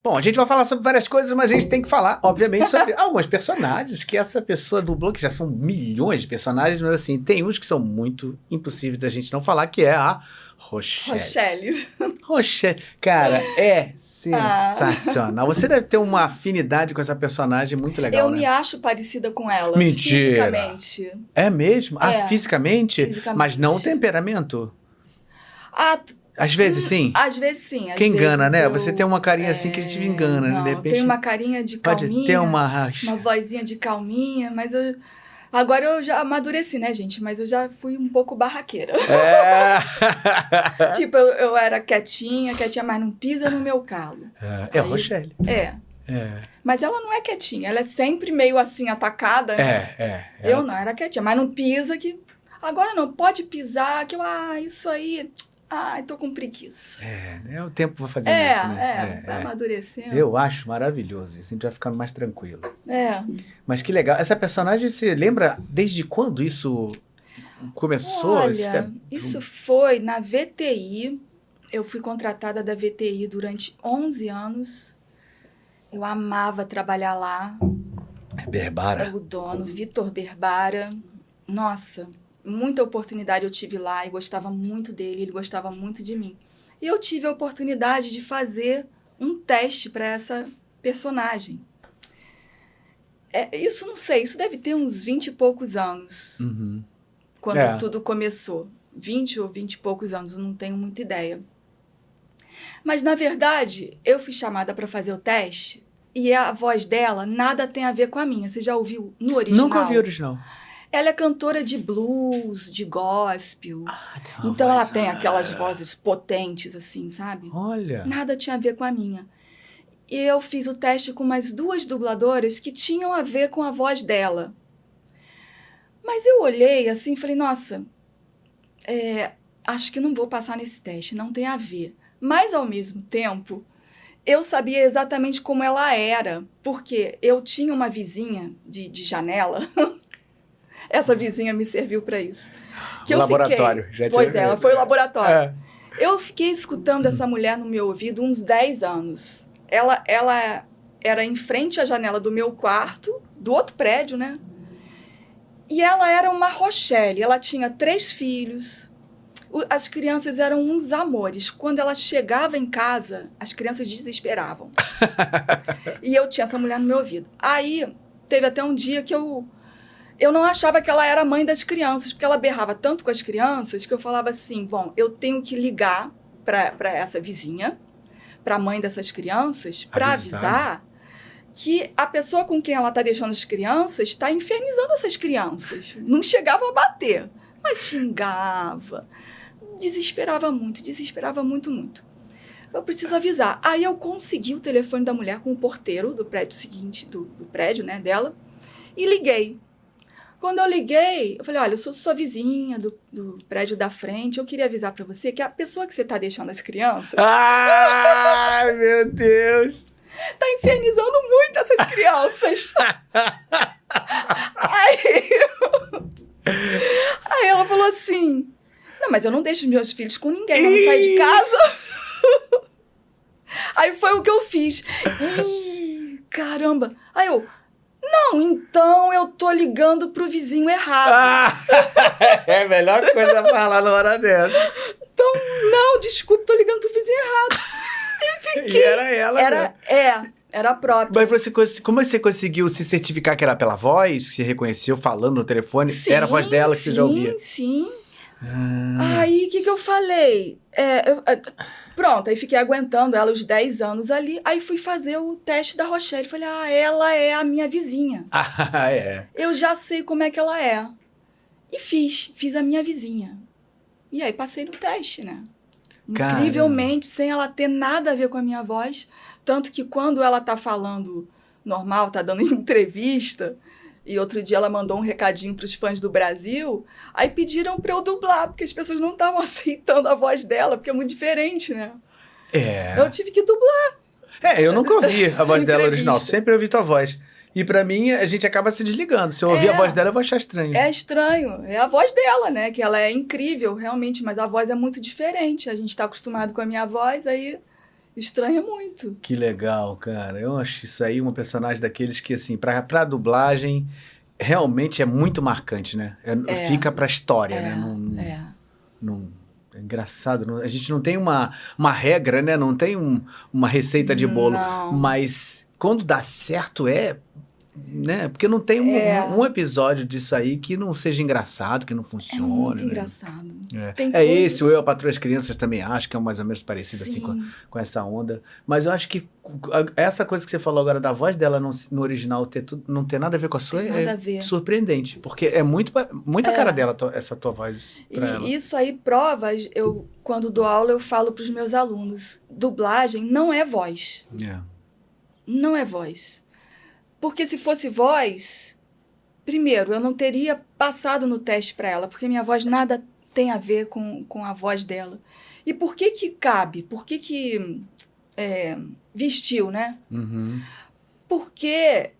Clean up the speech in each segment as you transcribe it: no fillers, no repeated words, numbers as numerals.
Bom, a gente vai falar sobre várias coisas, mas a gente tem que falar, obviamente, sobre alguns personagens que essa pessoa dublou, que já são milhões de personagens, mas assim, tem uns que são muito impossíveis da gente não falar, que é a Rochelle. Rochelle. Cara, é sensacional. Você deve ter uma afinidade com essa personagem muito legal, Eu me acho parecida com ela. Mentira. Fisicamente. É mesmo? É. Fisicamente? Mas não o temperamento? Às vezes sim? Às vezes sim. Que engana, né? Você tem uma carinha assim que a gente engana. Não, De repente, tem uma carinha de calminha. Pode ter uma vozinha de calminha, mas agora eu já amadureci, né, gente? Mas eu já fui um pouco barraqueira. Tipo, eu era quietinha, mas não pisa no meu calo. É a Rochelle. É. Mas ela não é quietinha, ela é sempre meio assim, atacada, né? Eu não, era quietinha, mas não pisa que... Agora não, pode pisar, que eu, isso aí... Ai, tô com preguiça. O tempo vai fazendo isso, né? Vai amadurecendo. Eu acho maravilhoso isso, a gente vai ficando mais tranquilo. Mas que legal. Essa personagem, você lembra desde quando isso começou? Olha, isso foi na VTI. Eu fui contratada da VTI durante 11 anos. Eu amava trabalhar lá. Berbara. O dono, Vitor Berbara. Nossa, muita oportunidade eu tive lá e gostava muito dele, ele gostava muito de mim. E eu tive a oportunidade de fazer um teste para essa personagem. Isso não sei, isso deve ter uns 20 e poucos anos, quando tudo começou. 20 ou 20 e poucos anos, eu não tenho muita ideia. Mas, na verdade, eu fui chamada para fazer o teste e a voz dela nada tem a ver com a minha. Você já ouviu no original? Nunca ouvi o original. Ela é cantora de blues, de gospel. Então ela tem aquelas vozes potentes, assim, sabe? Olha. Nada tinha a ver com a minha. E eu fiz o teste com mais 2 dubladoras que tinham a ver com a voz dela. Mas eu olhei assim e falei, nossa, acho que não vou passar nesse teste, não tem a ver. Mas, ao mesmo tempo, eu sabia exatamente como ela era, porque eu tinha uma vizinha de janela... Essa vizinha me serviu para isso. O laboratório. Pois é, ela foi o laboratório. Eu fiquei escutando essa mulher no meu ouvido uns 10 anos. Ela era em frente à janela do meu quarto, do outro prédio, né? E ela era uma Rochelle. Ela tinha 3 filhos. As crianças eram uns amores. Quando ela chegava em casa, as crianças desesperavam. E eu tinha essa mulher no meu ouvido. Aí, teve até um dia que eu não achava que ela era a mãe das crianças, porque ela berrava tanto com as crianças que eu falava assim, bom, eu tenho que ligar para essa vizinha, para a mãe dessas crianças, para avisar que a pessoa com quem ela está deixando as crianças está infernizando essas crianças. Não chegava a bater, mas xingava, desesperava muito, muito. Eu preciso avisar. Aí eu consegui o telefone da mulher com o porteiro do prédio seguinte, do prédio, né, dela, e liguei. Quando eu liguei, eu falei, olha, eu sou sua vizinha do prédio da frente, eu queria avisar para você que a pessoa que você está deixando as crianças... Ai, meu Deus! Tá infernizando muito essas crianças. Aí ela falou assim, não, mas eu não deixo meus filhos com ninguém, eu não saio de casa. Aí foi o que eu fiz. Caramba! Aí eu... Não, então eu tô ligando pro vizinho errado. É a melhor coisa a falar na hora dessa. Então, não, desculpe, tô ligando pro vizinho errado. E fiquei... E era ela, era a própria. Mas como você conseguiu se certificar que era pela voz? Que você reconheceu falando no telefone? Sim, era a voz dela que você já ouvia? Sim. Aí, o que eu falei? Pronto, aí fiquei aguentando ela os 10 anos ali. Aí fui fazer o teste da Rochelle. Falei, ela é a minha vizinha. Eu já sei como é que ela é. E fiz a minha vizinha. E aí passei no teste, né? Caramba. Incrivelmente, sem ela ter nada a ver com a minha voz. Tanto que quando ela tá falando normal, tá dando entrevista... E outro dia ela mandou um recadinho para os fãs do Brasil, aí pediram para eu dublar, porque as pessoas não estavam aceitando a voz dela, porque é muito diferente, né? Eu tive que dublar. Eu nunca ouvi a voz dela original, sempre ouvi tua voz. E pra mim, a gente acaba se desligando. Se eu ouvir a voz dela, eu vou achar estranho. É estranho. É a voz dela, né? Que ela é incrível, realmente, mas a voz é muito diferente. A gente tá acostumado com a minha voz, aí Estranha muito. Que legal, cara. Eu acho isso aí uma personagem daqueles que, assim, pra dublagem, realmente é muito marcante, né? Fica pra história, né? É engraçado. A gente não tem uma regra, né? Não tem uma receita de bolo. Não. Mas quando dá certo, né? Porque não tem um episódio disso aí que não seja engraçado, que não funcione. É muito né? engraçado. Esse, o Eu, a Patroa e as Crianças também acho que é mais ou menos parecido assim com essa onda. Mas eu acho que essa coisa que você falou agora da voz dela no original não ter nada a ver com a sua surpreendente. Porque é muita cara dela, essa tua voz pra ela. Isso aí prova, quando dou aula eu falo pros meus alunos, dublagem não é voz. Não é voz. Porque se fosse voz, primeiro, eu não teria passado no teste para ela, porque minha voz nada tem a ver com a voz dela. E por que cabe? Por que vestiu, né? Uhum. Porque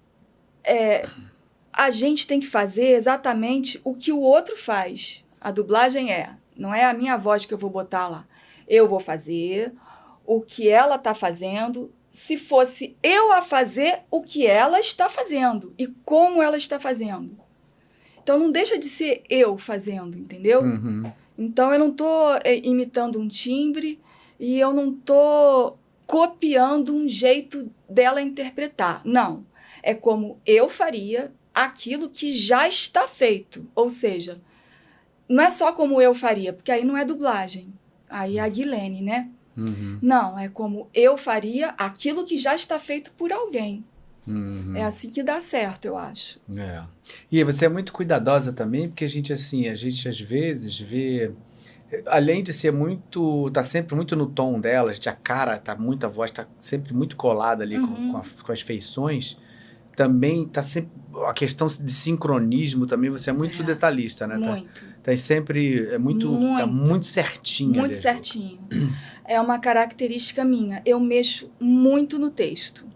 a gente tem que fazer exatamente o que o outro faz. A dublagem não é a minha voz que eu vou botar lá. Eu vou fazer o que ela está fazendo, se fosse eu a fazer o que ela está fazendo e como ela está fazendo. Então, não deixa de ser eu fazendo, entendeu? Uhum. Então, eu não estou imitando um timbre e eu não estou copiando um jeito dela interpretar. Não. É como eu faria aquilo que já está feito. Ou seja, não é só como eu faria, porque aí não é dublagem. Aí é a Guilene, né? Uhum. Não, é como eu faria aquilo que já está feito por alguém. Uhum. É assim que dá certo, eu acho. E você é muito cuidadosa também, porque a gente às vezes vê, além de ser tá sempre muito no tom dela, a voz tá sempre muito colada ali com as feições, também tá sempre, a questão de sincronismo também, você é muito detalhista, né? Muito. Tá sempre, tá muito certinho. Muito certinho. É uma característica minha. Eu mexo muito no texto.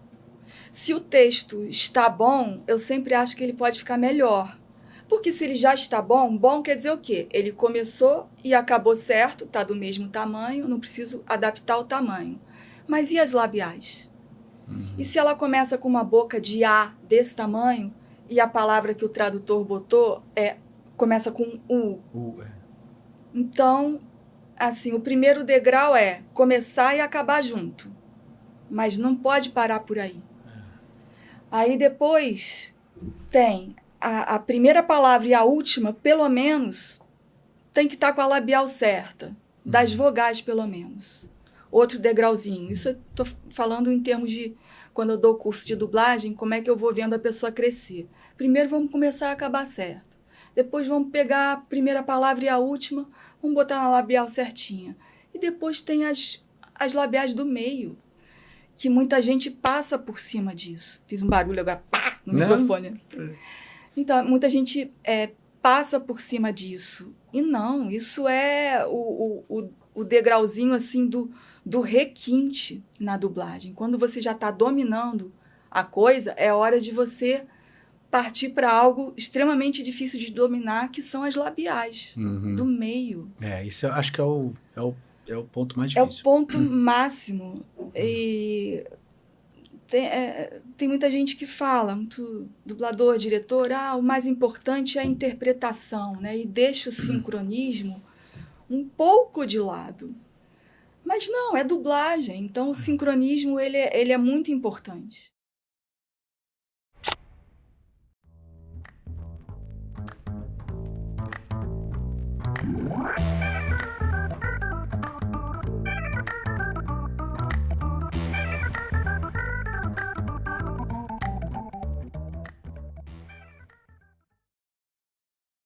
Se o texto está bom, eu sempre acho que ele pode ficar melhor. Porque se ele já está bom quer dizer o quê? Ele começou e acabou certo, está do mesmo tamanho, não preciso adaptar o tamanho. Mas e as labiais? E se ela começa com uma boca de A desse tamanho e a palavra que o tradutor botou começa com U? Então, assim, o primeiro degrau é começar e acabar junto. Mas não pode parar por aí. Aí depois tem a primeira palavra e a última, pelo menos, tem que estar com a labial certa. Das vogais, pelo menos. Outro degrauzinho. Isso eu estou falando em termos de, quando eu dou curso de dublagem, como é que eu vou vendo a pessoa crescer. Primeiro vamos começar a acabar certo. Depois vamos pegar a primeira palavra e a última, vamos botar na labial certinha. E depois tem as labiais do meio, que muita gente passa por cima disso. Fiz um barulho agora, pá, no microfone. Então, muita gente passa por cima disso. E não, isso é o degrauzinho assim do requinte na dublagem. Quando você já está dominando a coisa, é hora de você partir para algo extremamente difícil de dominar, que são as labiais do meio. Isso eu acho que é o ponto mais difícil. É o ponto máximo. E tem muita gente que fala, muito dublador, diretor, o mais importante é a interpretação, né? E deixa o sincronismo um pouco de lado. Mas não, é dublagem. Então, o sincronismo ele é muito importante.